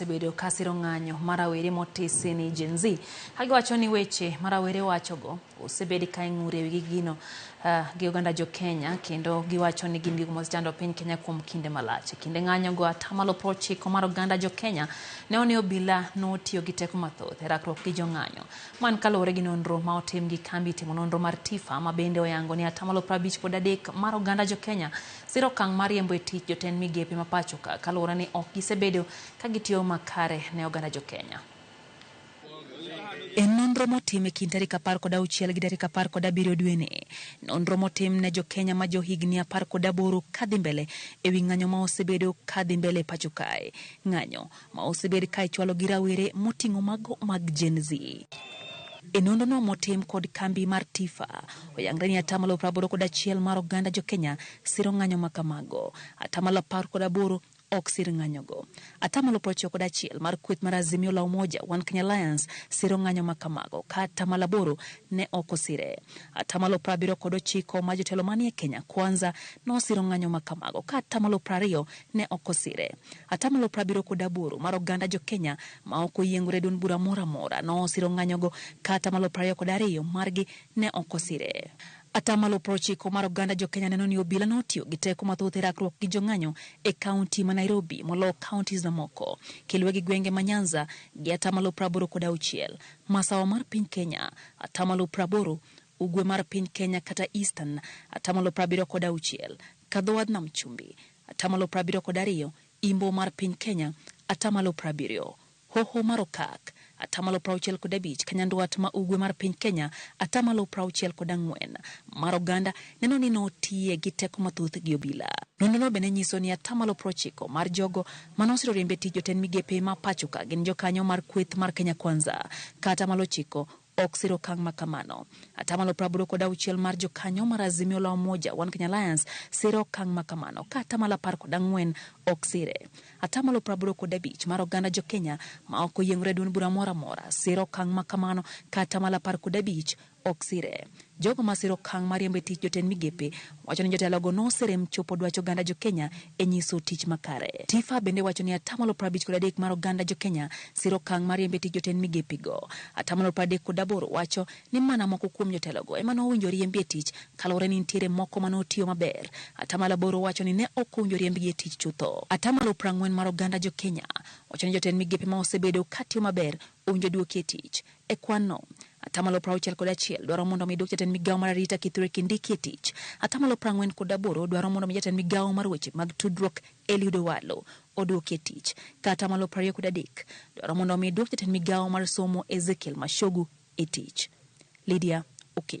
osebedo kasiro ng'anyo marawere motisi ni Gen Z. Hagiwacho ni weche marawere wachogo osebedi ka ing'ure wigi gino gi oganda jo Kenya, kendo giwacho ni gin gigo mosechando piny Kenya kuom kinde malach. Kinde ng'anyo go 90% mar oganda jo Kenya ne oni obila notiyo gi teko mathoth e rakruok gi jo ng'anyo. Man kaluwore gi nonro ma otim gi kambi timo nonro mar TIFA ma bende oyango ni 53% mar oganda jo Kenya siro okang' mar riembo e tich jotend migepe ma pacho ka kaluwore ni ok gisebedo ka gitiyo makare ne oganda jo Kenya. En nonro motim e kind tarik 16 gi tarik 17 dwe ni. Nonro motim ne jo Kenya ma jo higni 18 kadhi mbele e wi ng'anyo ma osebedo kadhi mbele pacho kae. Ng'anyo ma osebedo ka ichwalo gi rawere moting'o mago mag Gen Z. E nonrono motim kod kambi mar TIFA, oyangre ni 81% mar oganda jo Kenya siro ng'anyo ma kamago. 18% ok sir ng'anyogo. 91% mar kweth mar Azimio la Umoja One Kenya Alliance siro ng'anyo ma kamago, ka 8% ne ok osire. 79% ma jotelo manie Kenya Kwanza no siro ng'anyo ma kamago, ka 20% ne ok osire. 78% mar oganda jo Kenya ma ok oyiengore duond bura mora mora no siro ng'anyogo, ka 22% margi ne ok osire. 90% mar oganda jo Kenya neno ni obila notiyo gi teko mathoth e rakruok gi jo ng'anyo e kaunti ma Nairobi molo kauntis mamoko. Kilwe gi gwenge ma Nyanza gi 86%, masawa mar piny Kenya 80%, ugwe mar piny Kenya kata Eastern 76%, kadhowadh nam chumbi 72%, imbo mar piny Kenya 70%, hoho mar okak 65%, kanyandwat ma ugwe mar piny Kenya 64% mar oganda neno ni notiye gi teko mathoth gi obila. Nonrono bende nyiso ni 90% mar jogo manosiro riembe tich jotend migepe ma pacho ka gin jokanyo mar kweth mar Kenya Kwanza, ka 9% ok siro okang' ma kamano. 86% mar jokanyo mar Azimio la Umoja One Kenya Alliance siro okang' ma kamano, ka 14% ok sire. 85% mar oganda jo Kenya ma ok oyiengore duond bura mora mora siro okang' ma kamano, ka 15% ok sire. Jogo ma siro okang' mar riembo tich jotend migepe wacho ni jotelogo noserem chopo dwach oganda jo Kenya e nyiso tich makare. TIFA bende wacho ni 53% mar oganda jo Kenya siro okang' mar riembo tich jotend migepe go. 38% wacho ni mana moko kuom jotelogo ema nowinjo riembe tich kaluwore ni nitiere moko manotiyo maber. 8% wacho ni ne ok owinjo riembgi e tich chutho. 40% mar oganda jo Kenya wacho ni jotend migepe ma osebedo katiyo maber owinjo duoki e tich. E kwanno 61% dwaro mondo mi dwok jatend migawo mar arita Kithure Kindiki e tich. 48% dwaro mondo mi jatend migawo mar weche mag tudruok Eliud Owalo oduoki e tich. Ka 23% dwaro mondo mi dwok jatend migawo mar somo Ezekiel Mashogu e tich. Lydia Okeyo.